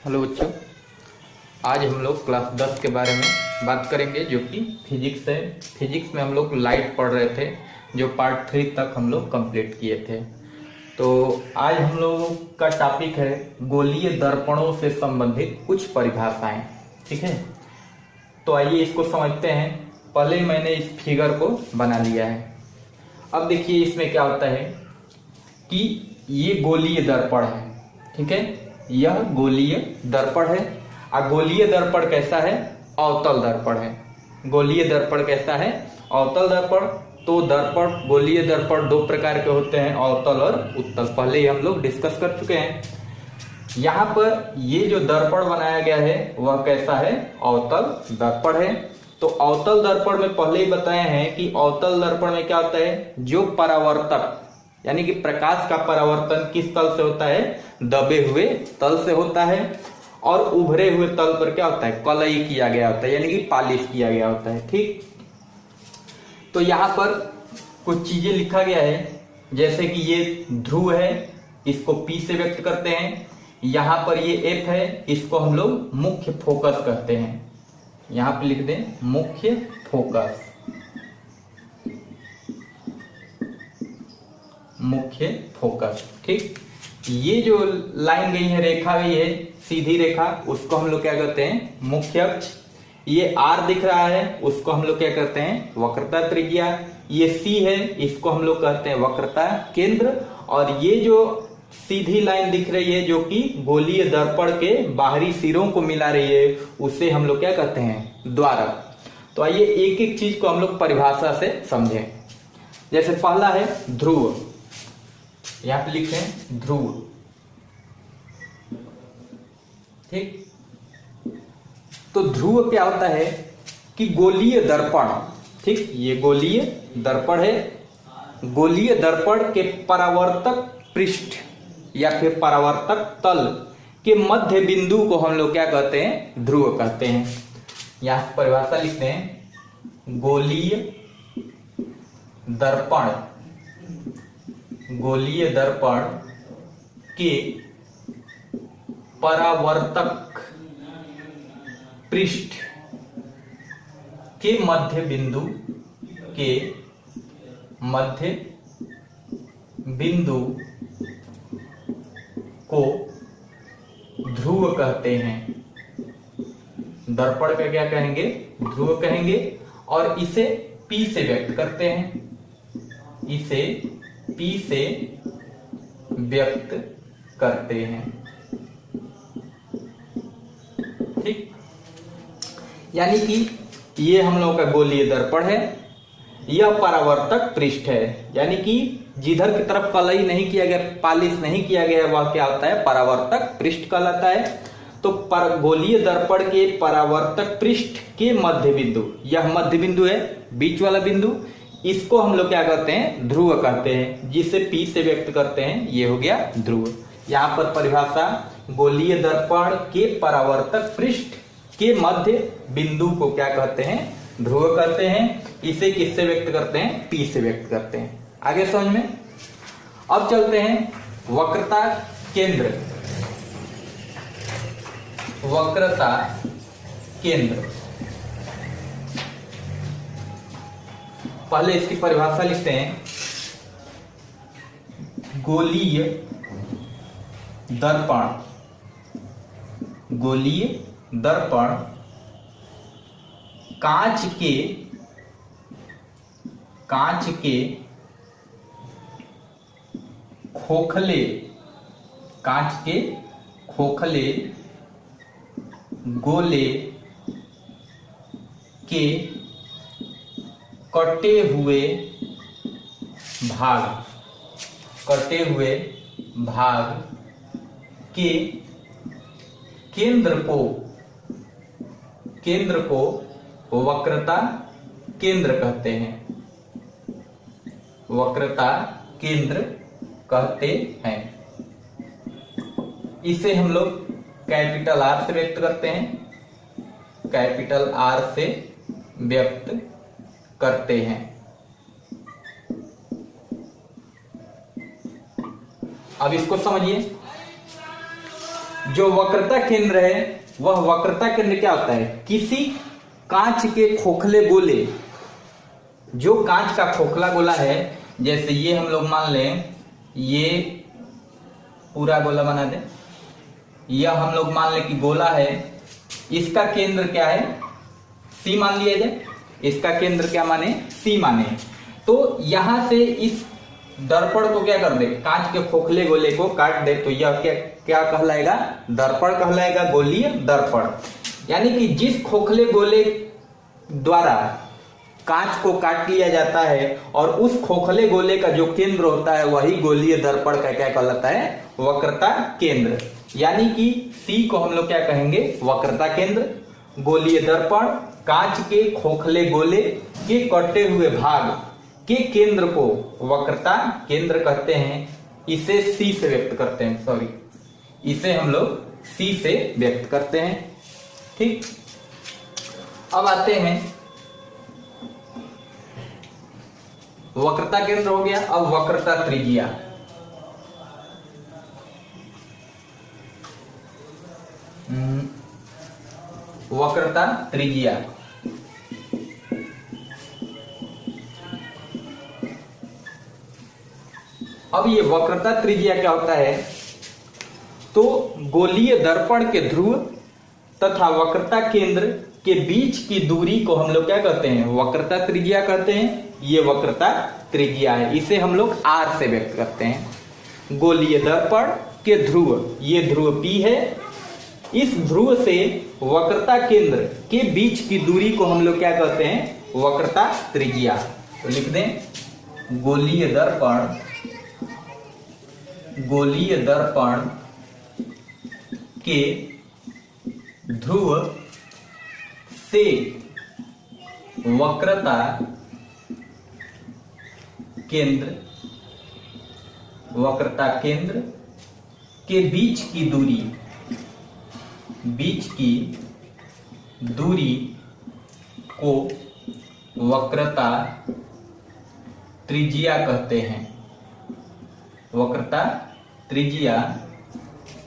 Hello बच्चों, आज हम लोग क्लास 10 के बारे में बात करेंगे जो कि फिजिक्स है। फिजिक्स में हम लोग लाइट पढ़ रहे थे, जो पार्ट 3 तक हम लोग कंप्लीट किए थे। तो आज हम लोगों का टॉपिक है गोलीय दर्पणों से संबंधित कुछ परिभाषाएं। ठीक है, तो आइए इसको समझते हैं। पहले मैंने इस फिगर को बना लिया है। अब देखिए इसमें क्या होता है कि ये गोलीय दर्पण है। ठीक है, यह गोलीय दर्पण है। और गोलीय दर्पण कैसा है? अवतल दर्पण है। गोलीय दर्पण कैसा है? अवतल दर्पण। तो दर्पण, गोलीय दर्पण दो प्रकार के होते हैं, अवतल और उत्तल। पहले ही हम लोग डिस्कस कर चुके हैं। यहाँ पर ये जो दर्पण बनाया गया है वह कैसा है? अवतल दर्पण है। तो अवतल दर्पण में पहले ही बताए हैं कि अवतल दर्पण में क्या होता है, जो परावर्तक यानी कि प्रकाश का परावर्तन किस तल से होता है? दबे हुए तल से होता है। और उभरे हुए तल पर क्या होता है? कलई किया गया होता है, यानी कि पॉलिश किया गया होता है। ठीक, तो यहां पर कुछ चीजें लिखा गया है, जैसे कि ये ध्रुव है, इसको P से व्यक्त करते हैं। यहां पर ये F है, इसको हम लोग मुख्य फोकस कहते हैं। यहां पे लिख दें मुख्य फोकस, मुख्य फोकस। ठीक, ये जो लाइन गई है, रेखा गई है, सीधी रेखा, उसको हम लोग क्या कहते हैं? मुख्य अक्ष। ये R दिख रहा है, उसको हम लोग क्या कहते हैं? वक्रता त्रिज्या। ये C है, इसको हम लोग कहते हैं वक्रता केंद्र। और ये जो सीधी लाइन दिख रही है जो कि गोलीय दर्पण के बाहरी सिरों को मिला रही है, उसे हम लोग क्या कहते हैं? द्वारक। तो आइए एक एक चीज को हम लोग परिभाषा से समझें। जैसे पहला है ध्रुव, यहां पे लिखे हैं ध्रुव। ठीक, तो ध्रुव क्या होता है कि गोलीय दर्पण, ठीक, ये गोलीय दर्पण है। गोलीय दर्पण के परावर्तक पृष्ठ या फिर परावर्तक तल के मध्य बिंदु को हम लोग क्या कहते हैं? ध्रुव कहते हैं। यहां परिभाषा लिखते हैं, गोलीय दर्पण, गोलीय दर्पण के परावर्तक पृष्ठ के मध्य बिंदु के मध्य बिंदु को ध्रुव कहते हैं। दर्पण का क्या कहेंगे? ध्रुव कहेंगे। और इसे P से व्यक्त करते हैं, इसे P से व्यक्त करते हैं। ठीक, यानी कि ये हम लोगों का गोलीय दर्पण है, यह परावर्तक पृष्ठ है, यानी कि जिधर की तरफ कलई नहीं किया गया, पॉलिश नहीं किया गया, वह क्या होता है? परावर्तक पृष्ठ कहलाता है। तो गोलीय दर्पण के परावर्तक पृष्ठ के मध्य बिंदु, यह मध्य बिंदु है, बीच वाला बिंदु, इसको हम लोग क्या कहते हैं? ध्रुव कहते हैं, जिसे P से व्यक्त करते हैं। ये हो गया ध्रुव। यहां पर परिभाषा, गोलीय दर्पण के परावर्तक पृष्ठ के मध्य बिंदु को क्या कहते हैं? ध्रुव कहते हैं। इसे किससे व्यक्त करते हैं? P से व्यक्त करते हैं। आगे समझ में। अब चलते हैं वक्रता केंद्र। वक्रता केंद्र, पहले इसकी परिभाषा लिखते हैं, गोलीय दर्पण, गोलीय दर्पण कांच के खोखले, कांच के खोखले गोले के कटे हुए भाग के केंद्र को वक्रता केंद्र कहते हैं। वक्रता केंद्र कहते हैं। इसे हम लोग कैपिटल R से व्यक्त करते हैं, कैपिटल R से व्यक्त करते हैं। अब इसको समझिए, जो वक्रता केंद्र है वह वक्रता केंद्र क्या होता है, किसी कांच के खोखले गोले, जो कांच का खोखला गोला है, जैसे ये हम लोग मान लें, ये पूरा गोला बना दें, यह हम लोग मान लें कि गोला है, इसका केंद्र क्या है, सी मान लिया जाए, इसका केंद्र क्या माने, सी माने। तो यहां से इस दर्पण को क्या कर दे, कांच के खोखले गोले को काट दे, तो यह क्या क्या कहलाएगा, दर्पण कहलाएगा, गोलीय दर्पण। यानी कि जिस खोखले गोले द्वारा कांच को काट लिया जाता है और उस खोखले गोले का जो केंद्र होता है वही गोलीय दर्पण का क्या कहलाता है, वक्रता केंद्र। यानी कि सी को हम लोग क्या कहेंगे, वक्रता केंद्र। गोलीय दर्पण कांच के खोखले गोले के कटे हुए भाग के केंद्र को वक्रता केंद्र कहते हैं। इसे सी से व्यक्त करते हैं, सॉरी, इसे हम लोग सी से व्यक्त करते हैं। ठीक, अब आते हैं, वक्रता केंद्र हो गया, अब वक्रता त्रिज्या। वक्रता त्रिज्या, अब ये वक्रता त्रिज्या क्या होता है, तो गोलीय दर्पण के ध्रुव तथा वक्रता केंद्र के बीच की दूरी को हम लोग क्या कहते हैं, वक्रता त्रिज्या कहते हैं। ये वक्रता त्रिज्या है, इसे हम लोग आर से व्यक्त करते हैं। गोलीय दर्पण के ध्रुव, ये ध्रुव P है, इस ध्रुव से वक्रता केंद्र के बीच की दूरी को हम लोग क्या कहते हैं, वक्रता त्रिज्या। तो लिख दें, गोलीय दर्पण के ध्रुव से वक्रता केंद्र के बीच की दूरी को वक्रता त्रिज्या कहते हैं, वक्रता त्रिज्या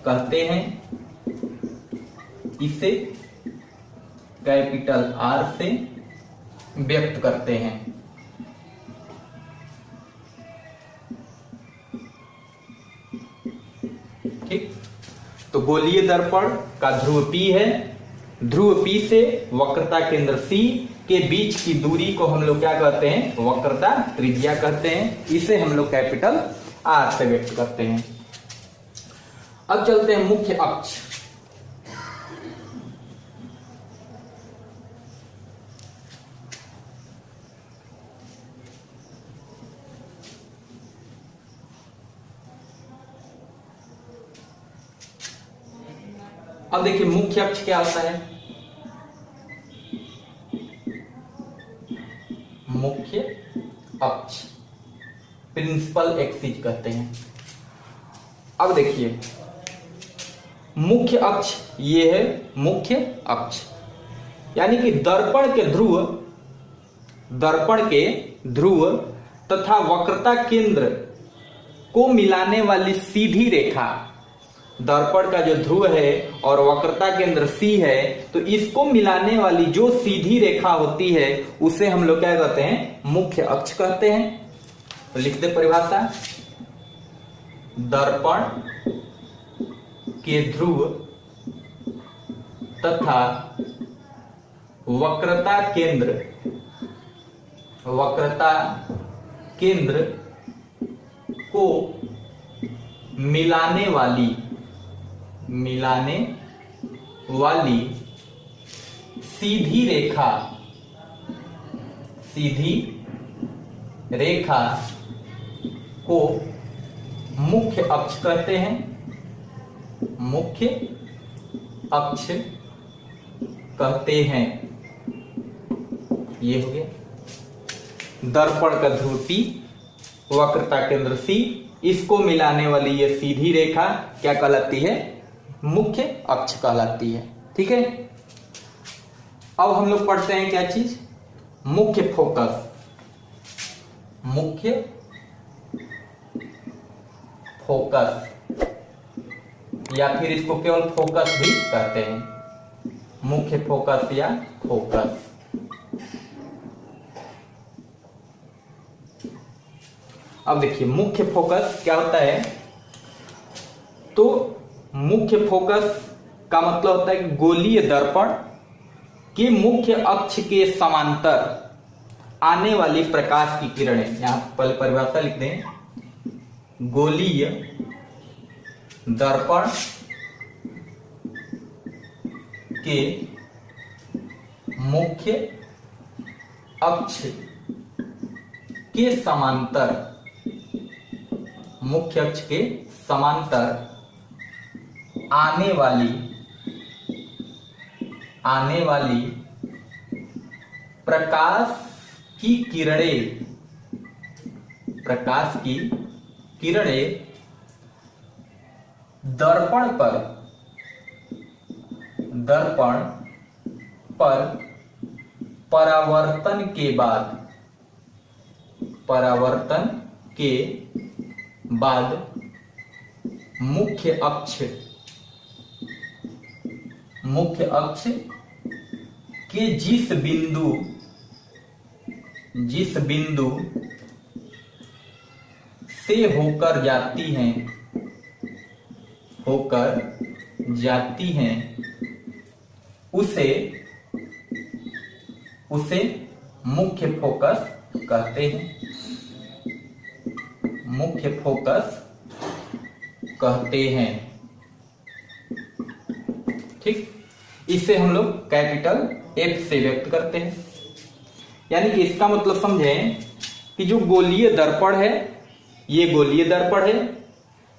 कहते हैं। इसे कैपिटल आर से व्यक्त करते हैं। ठीक, तो गोलीय दर्पण का ध्रुव P है, ध्रुव P से वक्रता केंद्र C के बीच की दूरी को हम लोग क्या कहते हैं, वक्रता त्रिज्या कहते हैं। इसे हम लोग कैपिटल आर से व्यक्त करते हैं। अब चलते हैं मुख्य अक्ष। अब देखिए मुख्य अक्ष क्या होता है, मुख्य अक्ष प्रिंसिपल एक्सिस कहते हैं। अब देखिए मुख्य अक्ष, ये है मुख्य अक्ष, यानी कि दर्पण के ध्रुव तथा वक्रता केंद्र को मिलाने वाली सीधी रेखा, दर्पण का जो ध्रुव है और वक्रता केंद्र C है, तो इसको मिलाने वाली जो सीधी रेखा होती है उसे हम लोग क्या कहते हैं, मुख्य अक्ष कहते हैं। तो लिख दे परिभाषा, दर्पण के ध्रुव तथा वक्रता केंद्र को मिलाने वाली सीधी रेखा को मुख्य अक्ष कहते हैं, मुख्य अक्ष कहते हैं। ये हो गया दर्पण का ध्रुव P, वक्रता केंद्र C, इसको मिलाने वाली ये सीधी रेखा क्या कहलाती है, मुख्य अक्ष कहलाती है। ठीक है, अब हम लोग पढ़ते हैं क्या चीज, मुख्य फोकस। या फिर इसको केवल फोकस भी कहते हैं, मुख्य फोकस या फोकस। अब देखिए मुख्य फोकस क्या होता है। तो मुख्य फोकस का मतलब होता है कि गोलीय दर्पण के मुख्य अक्ष के समांतर आने वाली प्रकाश की किरणें, यहां पहले परिभाषा लिख दें, गोलीय दर्पण के मुख्य अक्ष के समांतर, मुख्य अक्ष के समांतर आने वाली प्रकाश की किरणें, प्रकाश की किरणें दर्पण पर परावर्तन के बाद मुख्य अक्ष के जिस बिंदु से होकर जाती हैं उसे मुख्य फोकस कहते हैं, मुख्य फोकस कहते हैं। ठीक, इसे हम लोग कैपिटल F से व्यक्त करते हैं। यानी कि इसका मतलब समझें कि जो गोलीय दर्पण है, ये गोलीय दर्पण है,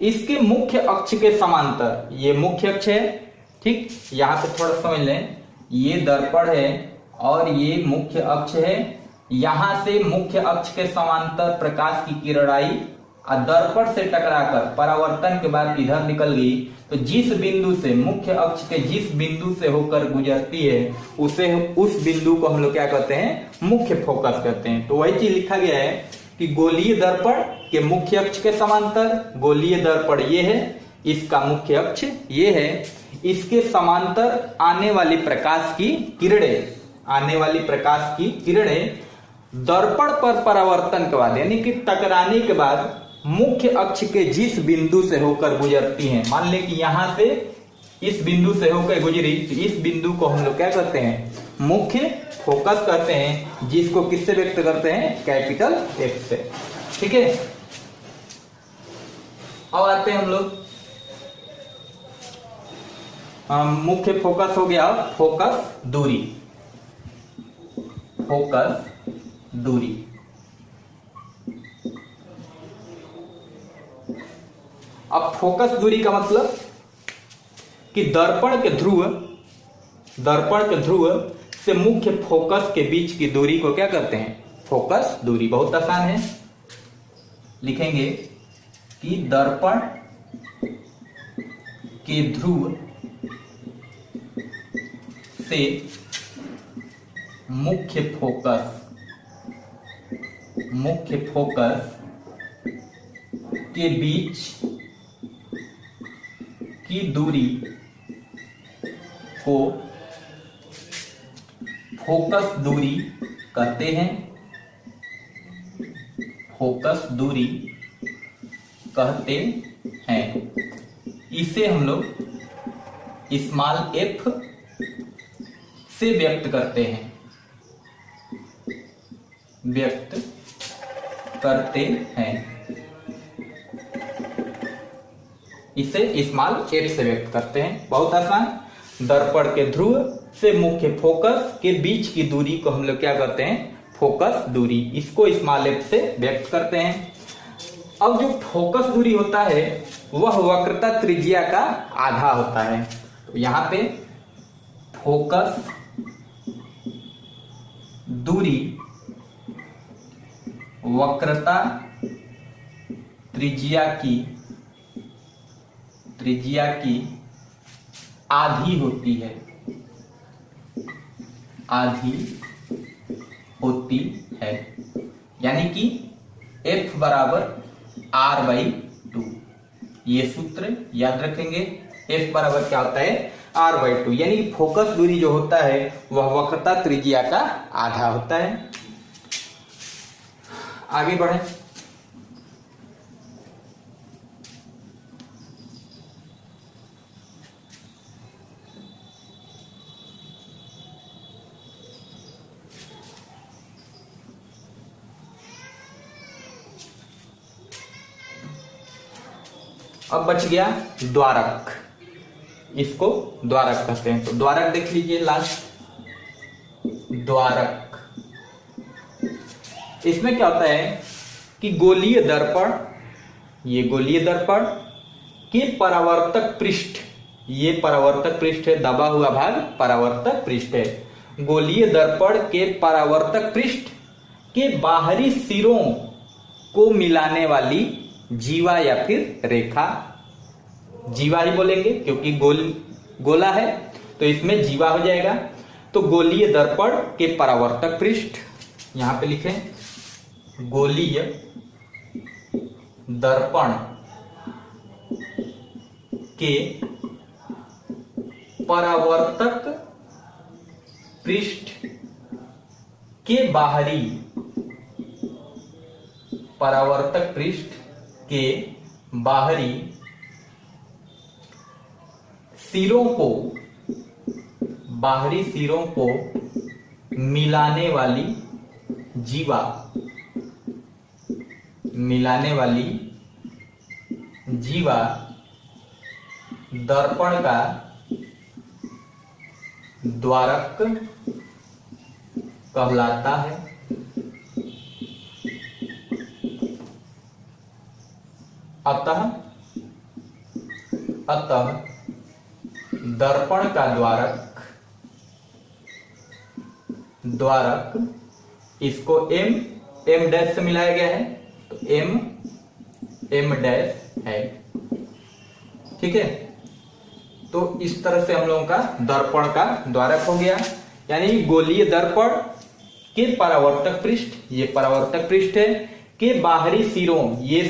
इसके मुख्य अक्ष के समांतर, ये मुख्य अक्ष है। ठीक, यहां पे थोड़ा समझ लें, ये दर्पण है और ये मुख्य अक्ष है। यहां से मुख्य अक्ष के समांतर प्रकाश की किरण आई और दर्पण से टकराकर परावर्तन के बाद इधर निकल गई, तो जिस बिंदु से, मुख्य अक्ष के जिस बिंदु से होकर गुजरती है उस बिंदु को हम लोग क्या कहते हैं, मुख्य फोकस कहते हैं। तो वही चीज लिखा गया है कि गोलीय दर्पण के मुख्य अक्ष के समांतर, गोलीय दर्पण ये है, इसका मुख्य अक्ष ये है, इसके समांतर आने वाली प्रकाश की किरणें दर्पण पर परावर्तन के बाद, यानी कि टकराने के बाद मुख्य अक्ष के जिस बिंदु से होकर गुजरती हैं। मान लें कि यहां से इस बिंदु से होकर गुजरी, तो इस बिंदु को हम लोग क्या कहते हैं, मुख्य फोकस कहते हैं, जिसको किससे व्यक्त करते हैं, कैपिटल F से। ठीक है, अब आते हैं हम लोग, मुख्य फोकस हो गया, फोकस दूरी। अब फोकस दूरी का मतलब कि दर्पण के ध्रुव से मुख्य फोकस के बीच की दूरी को क्या करते हैं, फोकस दूरी। बहुत आसान है, लिखेंगे कि दर्पण के ध्रुव से मुख्य फोकस के बीच की दूरी को फोकस दूरी कहते हैं, फोकस दूरी कहते हैं। इसे हम लोग स्मॉल f से व्यक्त करते हैं, इसे स्मॉल f से व्यक्त करते हैं। बहुत आसान, दर्पण के ध्रुव से मुख्य फोकस के बीच की दूरी को हम लोग क्या करते हैं, फोकस दूरी, इसको स्मॉल f से व्यक्त करते हैं। अब जो फोकस दूरी होता है वह वक्रता त्रिज्या का आधा होता है। तो यहां पे फोकस दूरी वक्रता त्रिज्या की आधी होती है, यानी कि F बराबर R/2। ये सूत्र याद रखेंगे, एफ बराबर क्या होता है r/2, यानी कि फोकस दूरी जो होता है वह वक्रता त्रिज्या का आधा होता है। आगे बढ़े। अब बच गया द्वारक, इसको द्वारक कहते हैं। तो द्वारक देख लीजिए लास्ट, द्वारक इसमें क्या होता है कि गोलीय दर्पण, ये गोलीय दर्पण के परावर्तक पृष्ठ, ये परावर्तक पृष्ठ है, दबा हुआ भाग परावर्तक पृष्ठ है। गोलीय दर्पण के परावर्तक पृष्ठ के बाहरी सिरों को मिलाने वाली जीवा या फिर रेखा, जीवा ही बोलेंगे क्योंकि गोला है तो इसमें जीवा हो जाएगा। तो गोलीय दर्पण के परावर्तक पृष्ठ, यहां पे लिखें गोलीय दर्पण के परावर्तक पृष्ठ के बाहरी, परावर्तक पृष्ठ के बाहरी सिरों को, बाहरी सिरों को मिलाने वाली जीवा, मिलाने वाली जीवा दर्पण का द्वारक कहलाता है। अतः दर्पण का द्वारक इसको m डैश से मिलाया गया है, तो m डैश है। ठीक है, तो इस तरह से हम लोगों का दर्पण का द्वारक हो गया। यानी गोलीय दर्पण के परावर्तक पृष्ठ, ये परावर्तक पृष्ठ है, के बाहरी सिरों, ये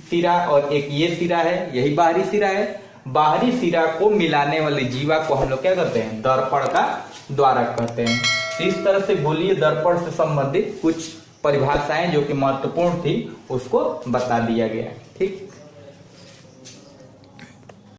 सिरा और एक ये सिरा है, यही बाहरी सिरा है, बाहरी सिरा को मिलाने वाली जीवा को हम लोग क्या करते हैं, दर्पण का द्वारक कहते हैं। तो इस तरह से गोलीय दर्पण से संबंधित कुछ परिभाषाएं जो कि महत्वपूर्ण थी उसको बता दिया गया। ठीक।